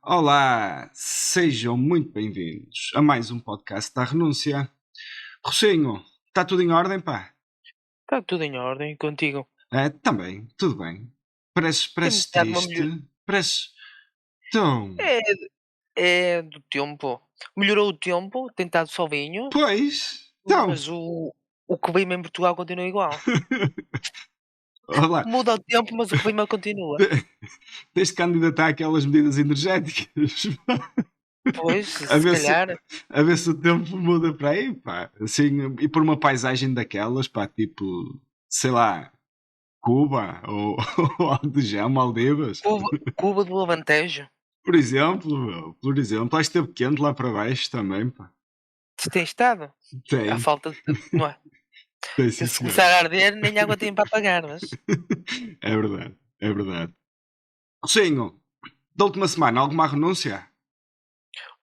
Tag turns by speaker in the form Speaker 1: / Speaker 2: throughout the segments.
Speaker 1: Olá, sejam muito bem-vindos a mais um podcast da Renúncia. Rocinho, está tudo em ordem, pá?
Speaker 2: Está tudo em ordem contigo.
Speaker 1: É, também, tudo bem. Pareces,
Speaker 2: Tem
Speaker 1: pareces
Speaker 2: estado uma melhor.
Speaker 1: triste, pareces... Então,
Speaker 2: É, é do tempo. Melhorou o tempo, tem estado solinho,
Speaker 1: pois, então...
Speaker 2: mas o clima em Portugal continua igual.
Speaker 1: Olá,
Speaker 2: Muda o tempo, mas o clima continua.
Speaker 1: tens de candidatar aquelas medidas energéticas.
Speaker 2: Pois,
Speaker 1: a
Speaker 2: se
Speaker 1: ver se,
Speaker 2: calhar.
Speaker 1: a ver se o tempo muda para aí, pá. Assim, e por uma paisagem daquelas, pá, tipo, sei lá, Cuba ou, ou algo do género, Maldivas.
Speaker 2: Cuba, Cuba do Alentejo.
Speaker 1: Por exemplo, meu, por exemplo, acho que esteve quente lá para baixo também, pá.
Speaker 2: Se tem estado. A
Speaker 1: Tem,
Speaker 2: falta de. Não é?
Speaker 1: tem sim
Speaker 2: Se
Speaker 1: senhora.
Speaker 2: começar a arder, nem água tem para apagar, mas.
Speaker 1: É verdade, é verdade. Sim, da última semana, alguma renúncia?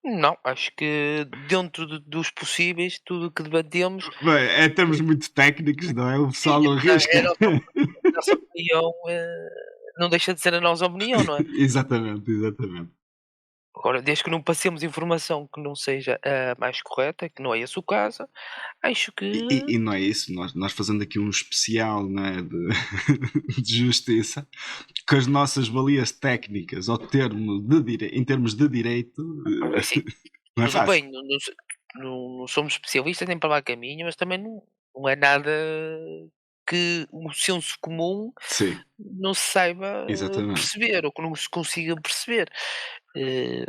Speaker 2: Não, acho que dentro dos possíveis, tudo o que debatemos.
Speaker 1: Bem, é termos muito técnicos, não é? O
Speaker 2: Sim,
Speaker 1: pessoal não
Speaker 2: é
Speaker 1: arrisca.
Speaker 2: a nossa opinião. Não deixa de ser a nossa opinião, não é?
Speaker 1: Exatamente, exatamente.
Speaker 2: Agora, desde que não passemos informação que não seja a mais correta, que não é esse o caso, acho
Speaker 1: E,
Speaker 2: que
Speaker 1: e não é isso, nós fazendo aqui um especial, não é, de, de justiça, com as nossas valias técnicas ao termo de em termos de direito,
Speaker 2: assim,
Speaker 1: não é
Speaker 2: tudo
Speaker 1: fácil.
Speaker 2: bem, não somos especialistas nem para lá caminho, mas também não é nada que o senso comum
Speaker 1: Sim,
Speaker 2: não se saiba
Speaker 1: exatamente.
Speaker 2: perceber ou que não se consiga perceber. Eh,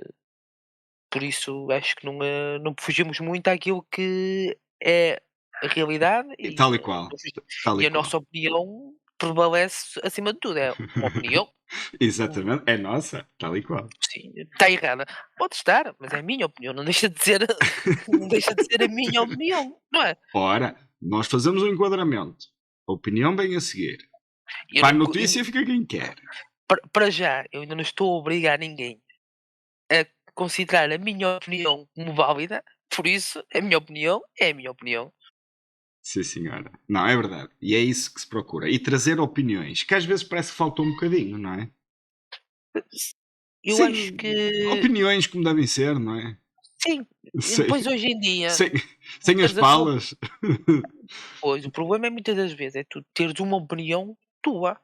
Speaker 2: por isso acho que não fugimos muito àquilo que é a realidade
Speaker 1: E tal
Speaker 2: e,
Speaker 1: e qual, tal e
Speaker 2: e a
Speaker 1: qual.
Speaker 2: nossa opinião prevalece acima de tudo. É uma opinião.
Speaker 1: Exatamente, é nossa, tal e qual.
Speaker 2: Sim, está errada. Pode estar, mas é a minha opinião, não deixa de ser não deixa de ser a minha opinião, não é?
Speaker 1: Ora, nós fazemos um enquadramento. A opinião vem a seguir.
Speaker 2: Eu
Speaker 1: Para a
Speaker 2: não co eu
Speaker 1: notícia fica quem quer.
Speaker 2: para já, eu ainda não estou a obrigar ninguém a considerar a minha opinião como válida, por isso, a minha opinião é a minha opinião.
Speaker 1: Sim, senhora. Não, é verdade. E é isso que se procura. E trazer opiniões, que às vezes parece que falta um bocadinho, não é?
Speaker 2: Eu acho
Speaker 1: Sim,
Speaker 2: que
Speaker 1: opiniões como devem ser, não é?
Speaker 2: sim, e
Speaker 1: Sem,
Speaker 2: depois hoje em dia,
Speaker 1: sem, sem as
Speaker 2: muitas da pessoa
Speaker 1: palas.
Speaker 2: pois, o problema é muitas das vezes é tu teres uma opinião tua,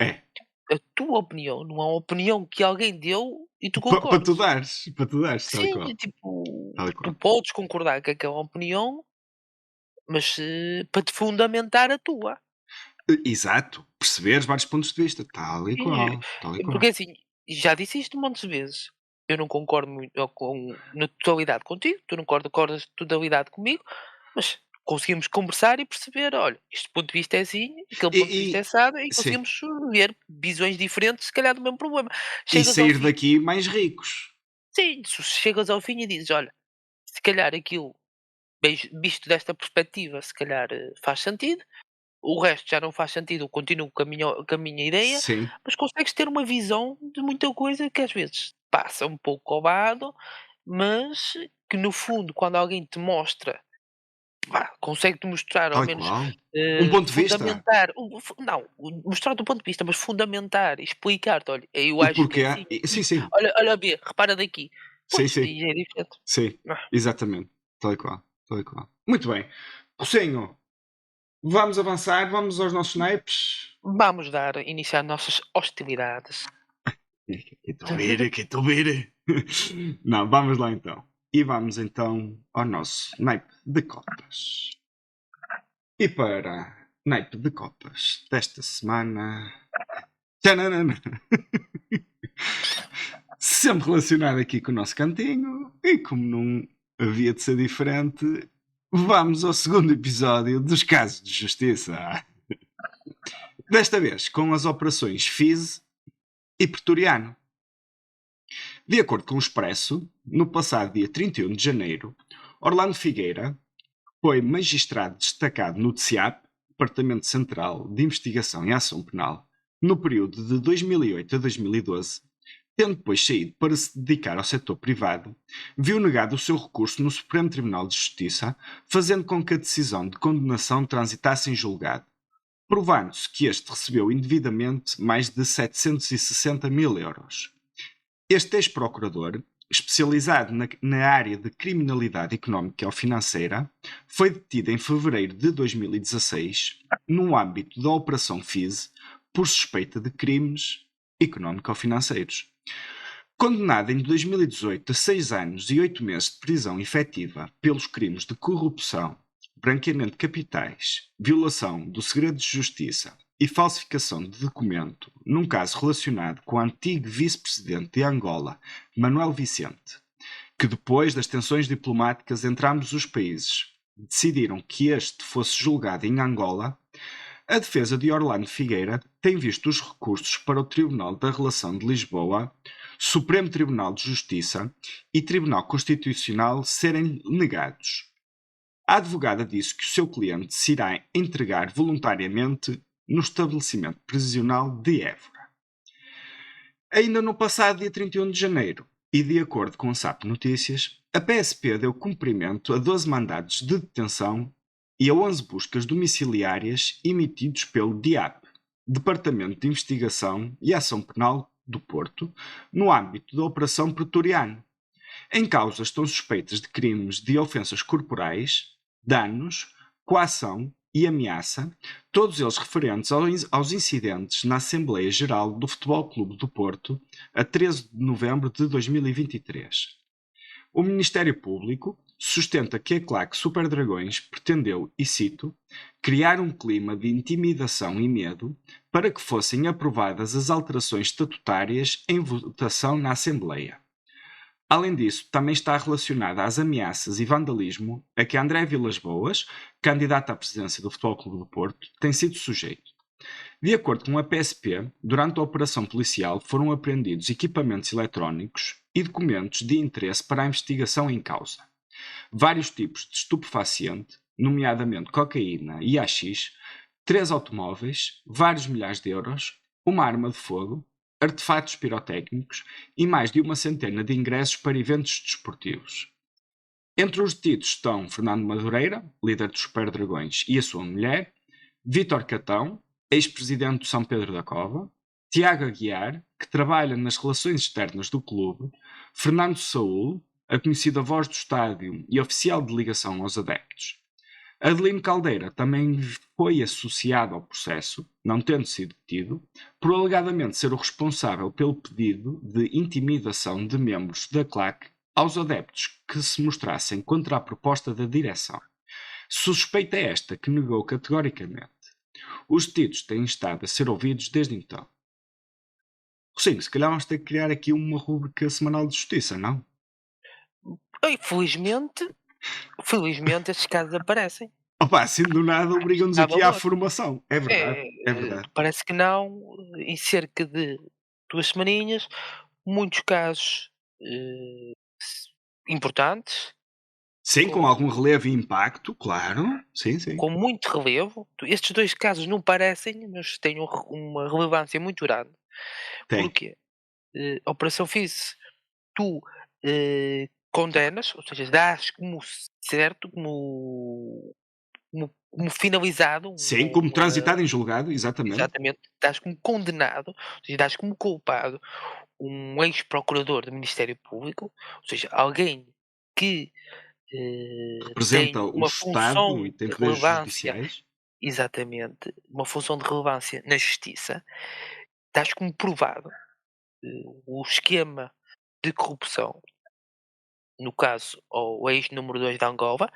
Speaker 1: É,
Speaker 2: a tua opinião, não é uma opinião que alguém deu e tu
Speaker 1: para tu
Speaker 2: concordes.
Speaker 1: dares, para tu dares, tal e
Speaker 2: Sim,
Speaker 1: qual.
Speaker 2: tipo,
Speaker 1: Tal e
Speaker 2: tu
Speaker 1: qual.
Speaker 2: podes concordar com aquela opinião, mas, para te fundamentar a tua.
Speaker 1: Exato. Perceberes vários pontos de vista, tal e
Speaker 2: E,
Speaker 1: qual, tal e qual.
Speaker 2: porque assim, já disse isto montes de vezes, eu não concordo muito na totalidade contigo, tu não concordas de totalidade comigo, mas conseguimos conversar e perceber, olha, este ponto de vista é assim, aquele ponto de vista é
Speaker 1: E,
Speaker 2: assado, e
Speaker 1: sim,
Speaker 2: conseguimos ver visões diferentes, se calhar, do mesmo problema.
Speaker 1: e
Speaker 2: Chegas ao
Speaker 1: sair
Speaker 2: fim,
Speaker 1: daqui mais ricos.
Speaker 2: sim, se chegas ao fim e dizes, olha, se calhar aquilo, visto desta perspectiva, se calhar faz sentido. O resto já não faz sentido, eu continuo com a minha ideia,
Speaker 1: Sim.
Speaker 2: mas consegues ter uma visão de muita coisa que às vezes passa um pouco ao lado, mas que no fundo quando alguém te mostra, consegue-te mostrar ao
Speaker 1: Tal e
Speaker 2: menos,
Speaker 1: qual. Um ponto de vista.
Speaker 2: fundamentar, mostrar o teu ponto de vista, mas fundamentar, explicar-te: "Olha, eu
Speaker 1: O
Speaker 2: acho que é
Speaker 1: porquê.
Speaker 2: assim,
Speaker 1: Sim,
Speaker 2: assim.
Speaker 1: sim.
Speaker 2: Olha B, repara daqui".
Speaker 1: Sim,
Speaker 2: Pois,
Speaker 1: sim.
Speaker 2: aí já é diferente.
Speaker 1: Sim.
Speaker 2: Ah,
Speaker 1: Exatamente. Tal e qual. Tal e qual. Muito bem. Rocinho, vamos avançar, vamos aos nossos naipes.
Speaker 2: vamos iniciar nossas hostilidades.
Speaker 1: Estou a ver, que estou a ver. Não, vamos lá então. E vamos então ao nosso naipe de copas. E para naipe de copas desta semana. Tchananana. Sempre relacionado aqui com o nosso cantinho. E como não havia de ser diferente, vamos ao segundo episódio dos casos de justiça. Desta vez com as operações FIS e Pretoriano. De acordo com o Expresso, no passado dia 31 de janeiro, Orlando Figueira foi magistrado destacado no DCAP, Departamento Central de Investigação e Ação Penal, no período de 2008 a 2012, tendo depois saído para se dedicar ao setor privado, viu negado o seu recurso no Supremo Tribunal de Justiça, fazendo com que a decisão de condenação transitasse em julgado, provando-se que este recebeu indevidamente mais de 760 mil euros. Este ex-procurador, especializado na área de criminalidade económica ou financeira, foi detido em fevereiro de 2016 no âmbito da Operação FIS por suspeita de crimes económico-financeiros. Condenado em 2018 a 6 anos e 8 meses de prisão efetiva pelos crimes de corrupção, branqueamento de capitais, violação do segredo de justiça e falsificação de documento num caso relacionado com o antigo vice-presidente de Angola, Manuel Vicente, que depois das tensões diplomáticas entre ambos os países decidiram que este fosse julgado em Angola, a defesa de Orlando Figueira tem visto os recursos para o Tribunal da Relação de Lisboa, Supremo Tribunal de Justiça e Tribunal Constitucional serem negados. A advogada disse que o seu cliente se irá entregar voluntariamente no estabelecimento prisional de Évora. Ainda no passado dia 31 de janeiro, e de acordo com a SAP Notícias, a PSP deu cumprimento a 12 mandados de detenção e a 11 buscas domiciliárias emitidos pelo DIAP, Departamento de Investigação e Ação Penal do Porto, no âmbito da Operação Pretoriano. Em causa estão suspeitas de crimes de ofensas corporais, danos, coação e ameaça, todos eles referentes aos incidentes na Assembleia Geral do Futebol Clube do Porto, a 13 de novembro de 2023. O Ministério Público sustenta que a claque Super Dragões pretendeu, e cito, criar um clima de intimidação e medo para que fossem aprovadas as alterações estatutárias em votação na Assembleia. Além disso, também está relacionada às ameaças e vandalismo a que André Vilas-Boas, candidato à presidência do Futebol Clube do Porto, tem sido sujeito. De acordo com a PSP, durante a operação policial foram apreendidos equipamentos eletrónicos e documentos de interesse para a investigação em causa. Vários tipos de estupefaciente, nomeadamente cocaína e haxixe, 3 automóveis, vários milhares de euros, uma arma de fogo, artefatos pirotécnicos e mais de 100 de ingressos para eventos desportivos. Entre os detidos estão Fernando Madureira, líder dos Super Dragões, e a sua mulher, Vítor Catão, ex-presidente do São Pedro da Cova, Tiago Aguiar, que trabalha nas relações externas do clube, Fernando Saúl, a conhecida voz do estádio e oficial de ligação aos adeptos. Adelino Caldeira também foi associado ao processo, não tendo sido detido, por alegadamente ser o responsável pelo pedido de intimidação de membros da claque aos adeptos que se mostrassem contra a proposta da direção. Suspeita é esta que negou categoricamente. Os detidos têm estado a ser ouvidos desde então. Sim, se calhar vamos ter que criar aqui uma rúbrica semanal de justiça, não?
Speaker 2: E felizmente estes casos aparecem.
Speaker 1: Opa, assim do nada obrigam-nos aqui à formação. É verdade, é
Speaker 2: É,
Speaker 1: verdade.
Speaker 2: parece que não, em cerca de 2 semaninhas, muitos casos, importantes,
Speaker 1: Sim, com
Speaker 2: com
Speaker 1: algum relevo e impacto, claro. Sim, sim.
Speaker 2: com muito relevo. Estes 2 casos não parecem, mas têm uma relevância muito grande.
Speaker 1: Tem.
Speaker 2: Porquê? A Operação FIS, tu, condenas, ou seja, dás como certo, como finalizado
Speaker 1: Sim, como transitado em julgado, exatamente.
Speaker 2: exatamente, dás como condenado, ou seja, dás como culpado um ex-procurador do Ministério Público, ou seja, alguém que,
Speaker 1: Representa
Speaker 2: tem
Speaker 1: o
Speaker 2: uma
Speaker 1: Estado
Speaker 2: função
Speaker 1: e tem
Speaker 2: de
Speaker 1: poderes
Speaker 2: relevância,
Speaker 1: judiciais.
Speaker 2: exatamente, uma função de relevância na justiça, dás como provado, o esquema de corrupção, no caso, ao ex-número 2 da Angola,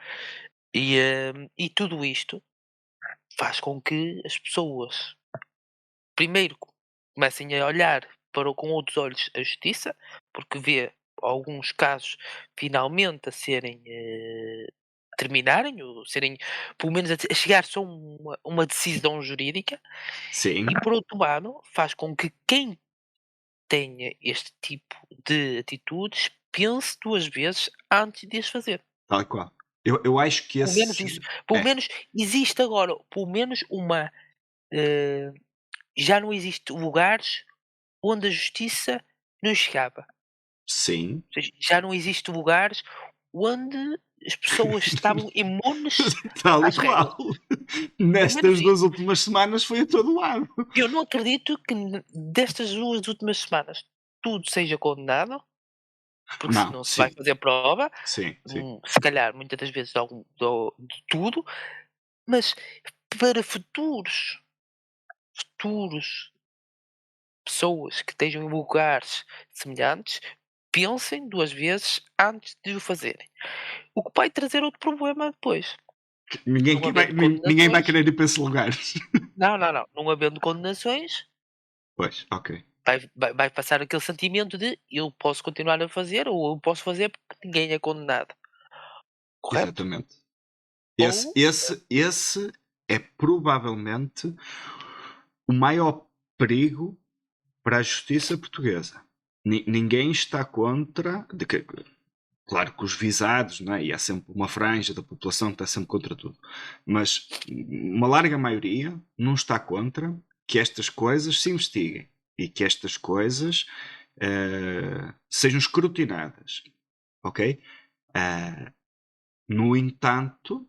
Speaker 2: e tudo isto faz com que as pessoas, primeiro, comecem a olhar com outros olhos a justiça, porque vê alguns casos finalmente a serem, terminarem, ou serem, pelo menos, a chegar-se a uma decisão jurídica,
Speaker 1: Sim,
Speaker 2: e por outro lado, faz com que quem tenha este tipo de atitudes pense 2 vezes antes de as fazer.
Speaker 1: tal e qual. Eu acho que
Speaker 2: Pelo menos
Speaker 1: esse
Speaker 2: isso. Pelo
Speaker 1: é.
Speaker 2: menos existe agora, pelo menos uma, eh, já não existe lugares onde a justiça não chegava.
Speaker 1: Sim.
Speaker 2: Ou seja, já não existe lugares onde as pessoas estavam imunes
Speaker 1: Tal e
Speaker 2: às regras.
Speaker 1: qual.
Speaker 2: Pelo menos
Speaker 1: Nestas 2
Speaker 2: isso.
Speaker 1: últimas semanas foi a todo lado.
Speaker 2: Eu não acredito que destas 2 últimas semanas, tudo seja condenado, porque
Speaker 1: Não,
Speaker 2: senão se vai
Speaker 1: sim,
Speaker 2: fazer prova,
Speaker 1: sim, sim.
Speaker 2: se calhar muitas das vezes de tudo, mas para futuros pessoas que estejam em lugares semelhantes, pensem 2 vezes antes de o fazerem. O que vai trazer outro problema depois.
Speaker 1: Ninguém,
Speaker 2: Não havendo
Speaker 1: ninguém vai
Speaker 2: condenações
Speaker 1: querer ir para esses lugares.
Speaker 2: não. Não havendo condenações,
Speaker 1: Pois, ok.
Speaker 2: vai passar aquele sentimento de: "Eu posso continuar a fazer ou eu posso fazer porque ninguém é condenado", correto?
Speaker 1: Exatamente. Esse,
Speaker 2: Ou
Speaker 1: esse, esse é provavelmente o maior perigo para a justiça portuguesa. Ninguém está contra. Claro que os visados, não é? E há sempre uma franja da população que está sempre contra tudo. Mas uma larga maioria não está contra que estas coisas se investiguem e que estas coisas sejam escrutinadas. Ok? Uh, no entanto,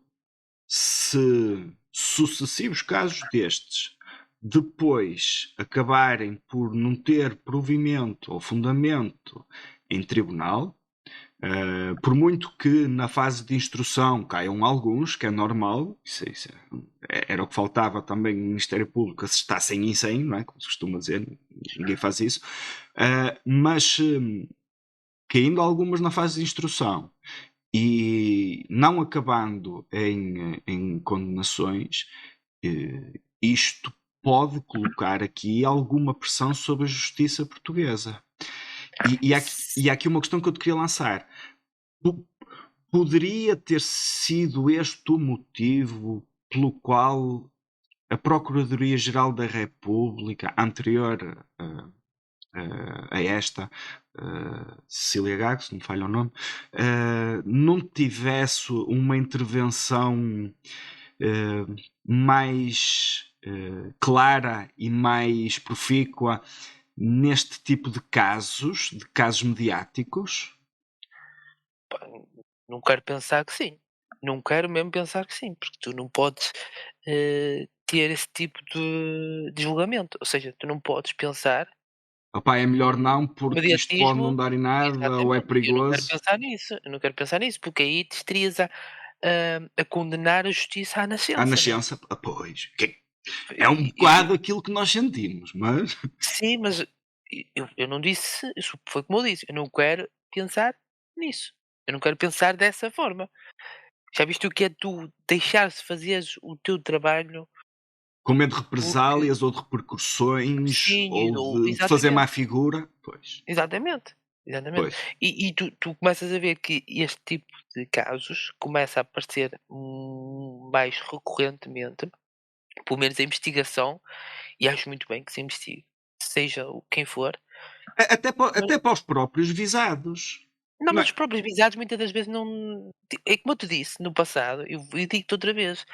Speaker 1: se sucessivos casos destes depois acabarem por não ter provimento ou fundamento em tribunal, por muito que na fase de instrução caiam alguns, que é normal, era o que faltava também no Ministério Público, se está sem incêndio, não é? Como se costuma dizer, ninguém faz isso, mas caindo algumas na fase de instrução e não acabando em condenações, isto pode colocar aqui alguma pressão sobre a justiça portuguesa. E há aqui uma questão que eu te queria lançar. Poderia ter sido este o motivo pelo qual a Procuradoria-Geral da República, anterior a esta, Cecília Gago, se não me falha o nome, não tivesse uma intervenção mais clara e mais profícua neste tipo de casos mediáticos?
Speaker 2: pá, não quero pensar que sim. Não quero mesmo pensar que sim, porque tu não podes, ter esse tipo de julgamento. Ou seja, tu não podes pensar
Speaker 1: Opá, é melhor
Speaker 2: no
Speaker 1: não, porque isto pode não
Speaker 2: mediatismo
Speaker 1: dar em nada ou é
Speaker 2: exatamente, eu não quero
Speaker 1: perigoso.
Speaker 2: pensar nisso, eu não quero pensar nisso, porque aí te estarias a condenar a justiça à
Speaker 1: À
Speaker 2: nascença, né.
Speaker 1: nascença, pois, é um
Speaker 2: E
Speaker 1: bocado aquilo que nós sentimos, mas
Speaker 2: sim, mas eu não disse isso foi como eu disse, eu não quero pensar nisso. Eu não quero pensar dessa forma. Já viste o que é tu deixares de fazeres o teu trabalho
Speaker 1: com medo de
Speaker 2: porque
Speaker 1: represálias ou de repercussões
Speaker 2: sim,
Speaker 1: ou
Speaker 2: ou
Speaker 1: de fazer má
Speaker 2: exatamente,
Speaker 1: figura, pois,
Speaker 2: exatamente, exatamente.
Speaker 1: pois,
Speaker 2: E tu começas a ver que este tipo de casos começa a aparecer, mais recorrentemente, pelo menos a investigação, e acho muito bem que se investigue, seja o quem for, mas
Speaker 1: até para os próprios visados,
Speaker 2: não,
Speaker 1: não
Speaker 2: mas
Speaker 1: é?
Speaker 2: os próprios visados muitas das vezes não é como eu te disse no passado, eu digo-te outra vez,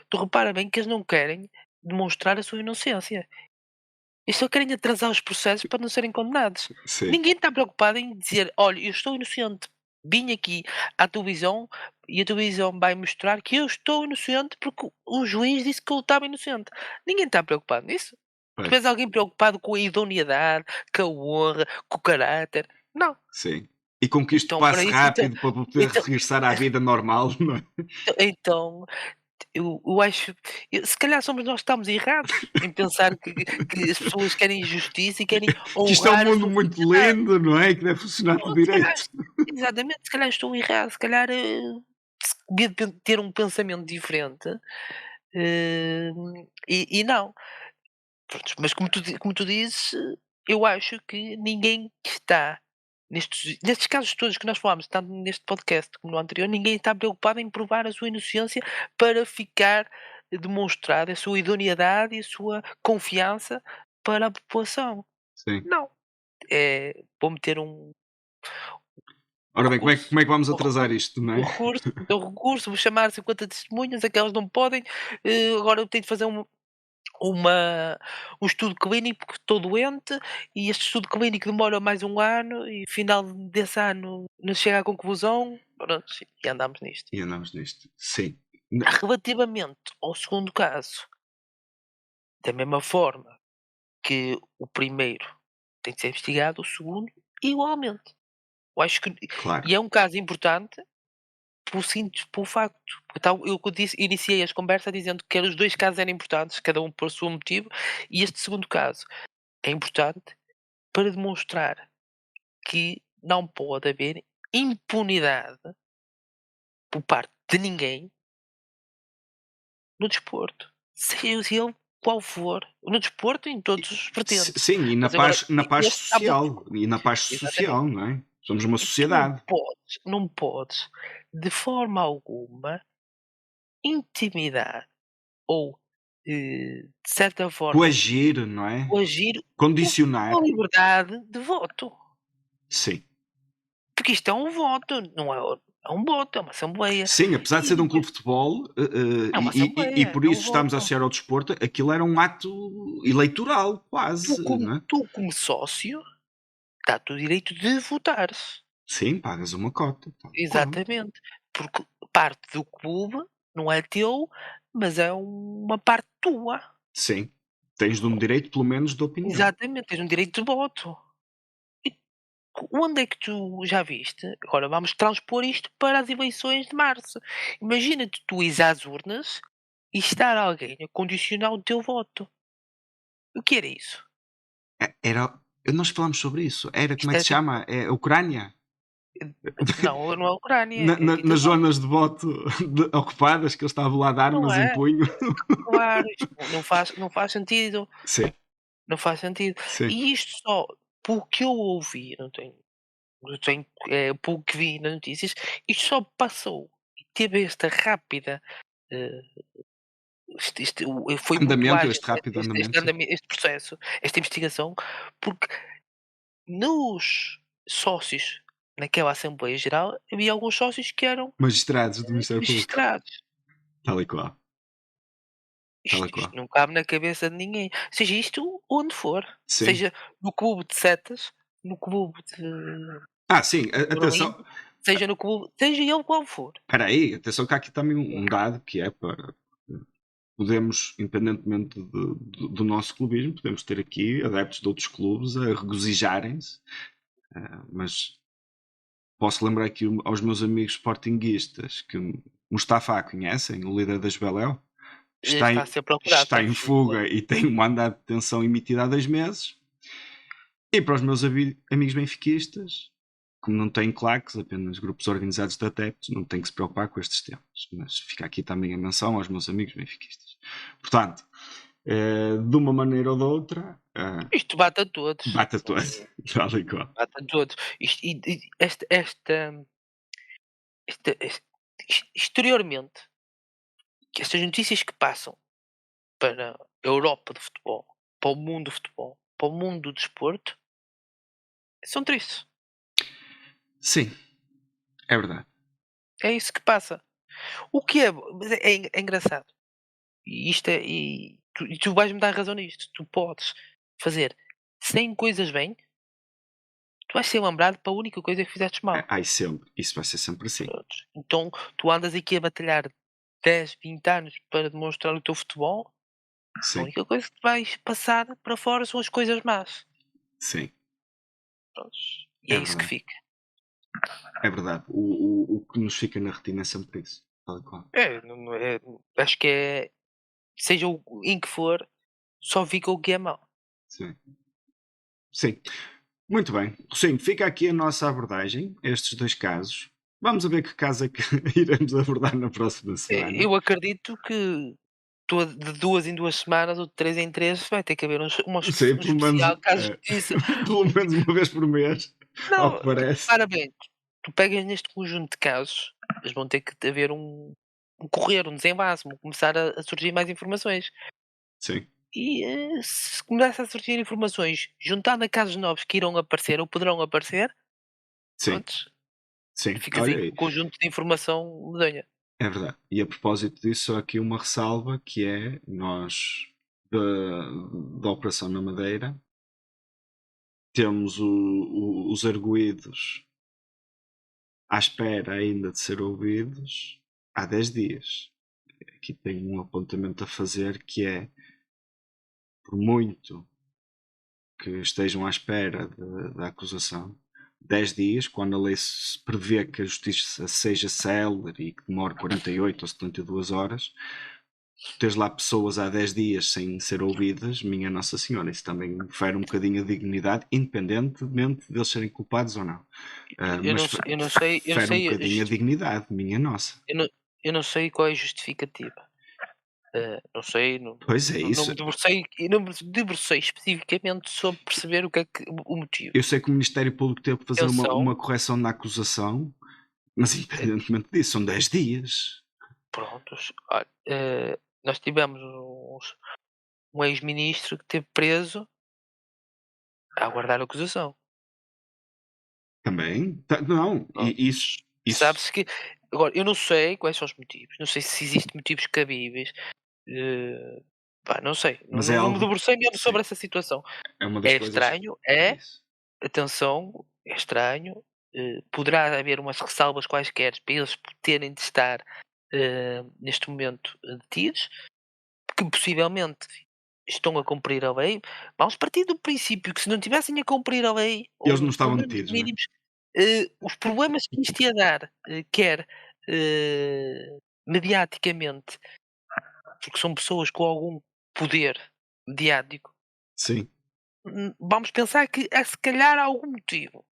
Speaker 2: tu repara bem que eles não querem demonstrar a sua inocência. Eles só querem atrasar os processos para não serem condenados.
Speaker 1: Sim,
Speaker 2: Ninguém está preocupado em dizer: "Olha, eu estou inocente. Vim aqui à televisão e a televisão vai mostrar que eu estou inocente porque o juiz disse que eu estava inocente". Ninguém está preocupado nisso. Tu
Speaker 1: pois,
Speaker 2: vês alguém preocupado com a idoneidade, com a honra, com o caráter? Não.
Speaker 1: sim. E com que isto
Speaker 2: Então para
Speaker 1: passe
Speaker 2: isso
Speaker 1: rápido para poder
Speaker 2: então
Speaker 1: regressar à vida normal, não é?
Speaker 2: então eu acho se calhar somos nós que estamos errados em pensar que as pessoas querem justiça e querem
Speaker 1: Que isto é um
Speaker 2: honrar a
Speaker 1: mundo
Speaker 2: sua
Speaker 1: muito
Speaker 2: sociedade.
Speaker 1: lindo, não é? Que deve funcionar tudo
Speaker 2: Ou se calhar
Speaker 1: direito.
Speaker 2: exatamente, se calhar estou errado, se calhar, devia ter um pensamento diferente, e não. Prontos, mas como tu dizes, eu acho que ninguém que está nestes casos todos que nós falámos, tanto neste podcast como no anterior, ninguém está preocupado em provar a sua inocência para ficar demonstrada a sua idoneidade e a sua confiança para a população.
Speaker 1: Sim.
Speaker 2: Não, vou meter
Speaker 1: Ora bem,
Speaker 2: recurso,
Speaker 1: como é que vamos
Speaker 2: o
Speaker 1: atrasar
Speaker 2: recurso,
Speaker 1: isto, não
Speaker 2: o
Speaker 1: é?
Speaker 2: recurso, o recurso, vou chamar 50 testemunhas, aquelas não podem, agora eu tenho de fazer uma um estudo clínico porque estou doente e este estudo clínico demora mais um ano e final desse ano não chega à conclusão, pronto, e andamos nisto.
Speaker 1: E andamos nisto. Sim.
Speaker 2: Relativamente ao segundo caso, da mesma forma que o primeiro tem de ser investigado o segundo igualmente. Eu acho que
Speaker 1: Claro.
Speaker 2: e é um caso importante pelo facto, tal eu que disse iniciei as conversas dizendo que os 2 casos eram importantes, cada um por seu motivo, e este segundo caso é importante para demonstrar que não pode haver impunidade por parte de ninguém no desporto, seja ele qual for, no desporto em todos os vertentes.
Speaker 1: Sim, e
Speaker 2: Mas agora
Speaker 1: na paz
Speaker 2: este está muito
Speaker 1: social, e na paz
Speaker 2: exatamente.
Speaker 1: social, não é? Somos uma
Speaker 2: E tu não
Speaker 1: sociedade.
Speaker 2: podes não podes de forma alguma intimidar ou, de certa forma,
Speaker 1: Coagir, não é?
Speaker 2: coagir a
Speaker 1: Condicionar.
Speaker 2: liberdade de voto.
Speaker 1: Sim.
Speaker 2: Porque isto é um voto, não é é um voto, é uma assembleia.
Speaker 1: Sim, apesar de
Speaker 2: E
Speaker 1: ser de um clube de futebol,
Speaker 2: é uma
Speaker 1: e
Speaker 2: assembleia,
Speaker 1: por
Speaker 2: é um
Speaker 1: isso estamos a
Speaker 2: voto.
Speaker 1: associar ao desporto, aquilo era um ato eleitoral, quase, não é?
Speaker 2: Tu como sócio, dá-te o direito de votares.
Speaker 1: Sim, pagas uma cota, tal e qual.
Speaker 2: Exatamente. Porque parte do clube não é teu, mas é uma parte tua.
Speaker 1: Sim, tens de um direito, pelo menos, de opinião.
Speaker 2: Exatamente, tens um direito de voto. E onde é que tu já viste? Agora vamos transpor isto para as eleições de março. Imagina-te tu ires às urnas e estar alguém a condicionar o teu voto. O que era isso?
Speaker 1: Era nós falámos sobre isso, era como é
Speaker 2: Isto
Speaker 1: que
Speaker 2: é
Speaker 1: se
Speaker 2: tipo.
Speaker 1: chama? É a Ucrânia?
Speaker 2: Não, não é a Ucrânia, é a
Speaker 1: Nas
Speaker 2: ditadura.
Speaker 1: zonas de voto ocupadas, que eles estavam lá de
Speaker 2: Não
Speaker 1: armas em
Speaker 2: é?
Speaker 1: punho.
Speaker 2: Claro, isto não faz sentido.
Speaker 1: Sim,
Speaker 2: Não faz sentido.
Speaker 1: sim.
Speaker 2: E isto só pelo que eu ouvi, não tenho, pelo que vi nas notícias, isto só passou e teve esta rápida, eh, foi muito
Speaker 1: Andamento,
Speaker 2: ágil
Speaker 1: este rápido andamento, sim.
Speaker 2: este processo, esta investigação, porque nos sócios naquela Assembleia Geral, havia alguns sócios que eram
Speaker 1: Magistrados do Ministério Público.
Speaker 2: magistrados.
Speaker 1: Tal e qual, tal e
Speaker 2: Isto
Speaker 1: qual.
Speaker 2: não cabe na cabeça de ninguém. Seja isto onde for,
Speaker 1: Sim.
Speaker 2: seja no clube de setas, no clube de
Speaker 1: Sim,
Speaker 2: Berlim,
Speaker 1: atenção,
Speaker 2: seja no clube, seja ele qual for.
Speaker 1: espera aí, atenção que há aqui também um dado que é para podemos, independentemente do nosso clubismo, podemos ter aqui adeptos de outros clubes a regozijarem-se, mas posso lembrar aqui aos meus amigos sportinguistas que Mustafa conhecem, o líder das Beléu, está
Speaker 2: Está a
Speaker 1: em,
Speaker 2: ser procurado, está
Speaker 1: está
Speaker 2: em
Speaker 1: em
Speaker 2: fuga.
Speaker 1: fuga e tem um mandado de detenção emitido há 2 meses. E para os meus amigos benfiquistas, como não têm claques, apenas grupos organizados de adeptos, não têm que se preocupar com estes temas. Mas fica aqui também a menção aos meus amigos benfiquistas. Portanto, de uma maneira ou de outra,
Speaker 2: Isto bate a todos.
Speaker 1: bate a todos. Tal e qual.
Speaker 2: Bate a todos. Isto, e exteriormente, que estas notícias que passam para a Europa do futebol, para o mundo do futebol, para o mundo do desporto, são tristes.
Speaker 1: Sim, é verdade.
Speaker 2: É isso que passa. O que é, mas é engraçado. E isto é, e tu vais-me dar razão nisto. Tu podes fazer 100 coisas bem, tu vais ser lembrado para a única coisa que fizeste mal.
Speaker 1: Ai, sempre. Isso vai ser sempre assim.
Speaker 2: Prontos. Então tu andas aqui a batalhar 10, 20 anos para demonstrar o teu futebol, a
Speaker 1: Sim,
Speaker 2: única coisa que tu vais passar para fora são as coisas más.
Speaker 1: sim.
Speaker 2: Prontos. E é
Speaker 1: É
Speaker 2: isso que
Speaker 1: verdade.
Speaker 2: fica.
Speaker 1: É verdade. O que nos fica na retina é sempre isso. Tal e qual.
Speaker 2: É, acho que é, seja em que for, só fica o que é mau.
Speaker 1: Sim. Sim. Muito bem. Sim, fica aqui a nossa abordagem, a estes 2 casos. Vamos a ver que caso é que iremos abordar na próxima semana.
Speaker 2: Eu acredito que de 2 em 2 semanas ou de 3 em 3 vai ter que haver
Speaker 1: Sim,
Speaker 2: um
Speaker 1: pelo menos,
Speaker 2: especial caso de justiça.
Speaker 1: pelo menos uma vez por mês, ao
Speaker 2: Não,
Speaker 1: que
Speaker 2: porque
Speaker 1: parece.
Speaker 2: repara bem, tu pegas neste conjunto de casos, eles vão ter que haver um correr, um desenlace, vão começar a surgir mais informações.
Speaker 1: Sim,
Speaker 2: E, se começa a surgir informações, juntando a casos novos que irão aparecer ou poderão aparecer,
Speaker 1: sim,
Speaker 2: prontos,
Speaker 1: sim.
Speaker 2: ficas
Speaker 1: Olha
Speaker 2: aí com
Speaker 1: aí,
Speaker 2: um conjunto de informação medonha.
Speaker 1: é verdade. E a propósito disso, só aqui uma ressalva que é nós da Operação na Madeira temos os arguídos à espera ainda de ser ouvidos há 10 dias. Aqui tenho um apontamento a fazer que é, por muito que estejam à espera da acusação 10 dias, quando a lei se prevê que a justiça seja célere e que demore 48 ou 72 horas, teres lá pessoas há 10 dias sem ser ouvidas, minha Nossa Senhora, isso também fere um bocadinho a dignidade, independentemente deles serem culpados ou não.
Speaker 2: Eu
Speaker 1: Mas
Speaker 2: não sei, eu não sei, eu não
Speaker 1: fere um
Speaker 2: sei,
Speaker 1: bocadinho a dignidade, minha Nossa.
Speaker 2: eu não sei qual é a justificativa. Não sei,
Speaker 1: Pois é
Speaker 2: não
Speaker 1: isso.
Speaker 2: me debrucei, e não me debrucei especificamente sobre perceber o que é que o motivo.
Speaker 1: Eu sei que o Ministério Público teve que fazer
Speaker 2: Atenção,
Speaker 1: uma correção na acusação, mas
Speaker 2: eh,
Speaker 1: independentemente disso, são 10 dias.
Speaker 2: prontos, olha, nós tivemos um ex-ministro que esteve preso a aguardar a acusação.
Speaker 1: Também? Não,
Speaker 2: Pronto.
Speaker 1: isso
Speaker 2: Sabe-se que agora eu não sei quais são os motivos, não sei se existem motivos cabíveis, eh, pá, não sei,
Speaker 1: mas é
Speaker 2: não me
Speaker 1: algo,
Speaker 2: debrucei mesmo
Speaker 1: sim,
Speaker 2: sobre essa situação.
Speaker 1: é uma das
Speaker 2: É
Speaker 1: coisas,
Speaker 2: estranho,
Speaker 1: é
Speaker 2: é,
Speaker 1: isso.
Speaker 2: atenção, é estranho, poderá haver umas ressalvas quaisquer para eles terem de estar, neste momento, detidos, que possivelmente estão a cumprir a lei. Vamos partir do princípio que se não tivessem a cumprir a lei,
Speaker 1: Eles
Speaker 2: ou
Speaker 1: não
Speaker 2: os
Speaker 1: estavam
Speaker 2: problemas
Speaker 1: detidos, não é?
Speaker 2: mínimos, os problemas que isto ia dar, quer mediaticamente, porque são pessoas com algum poder mediático,
Speaker 1: Sim,
Speaker 2: vamos pensar que se calhar há algum motivo.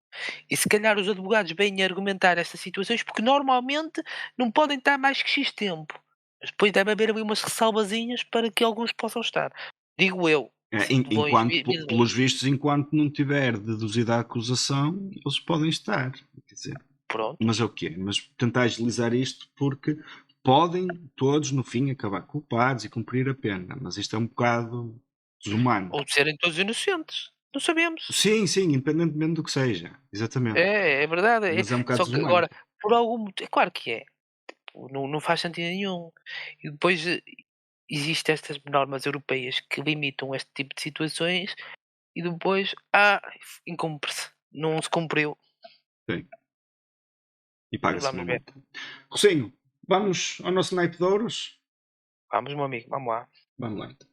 Speaker 2: E se calhar os advogados vêm argumentar estas situações, porque normalmente não podem estar mais que X tempo. Mas depois deve haver ali umas ressalvazinhas para que alguns possam estar. Digo eu, assim, de longe
Speaker 1: enquanto, pelos
Speaker 2: visualizo.
Speaker 1: vistos, enquanto não tiver deduzida a acusação, eles podem estar. Quer dizer,
Speaker 2: Pronto.
Speaker 1: mas é o quê? Mas tentar agilizar isto porque podem todos, no fim, acabar culpados e cumprir a pena. Mas isto é um bocado desumano.
Speaker 2: Ou de serem todos inocentes. Não sabemos.
Speaker 1: Sim, sim, independentemente do que seja. Exatamente.
Speaker 2: É verdade.
Speaker 1: Mas é um bocado
Speaker 2: Só que
Speaker 1: desumano.
Speaker 2: agora, por algum motivo, é claro que é. Não faz sentido nenhum. E depois existem estas normas europeias que limitam este tipo de situações e depois, incumpre-se. Não se cumpriu.
Speaker 1: Sim. E
Speaker 2: Mas
Speaker 1: paga-se uma
Speaker 2: vamos ver.
Speaker 1: multa. Rocinho, vamos ao nosso naipe de ouros?
Speaker 2: Vamos, meu amigo, vamos lá.
Speaker 1: Vamos lá então.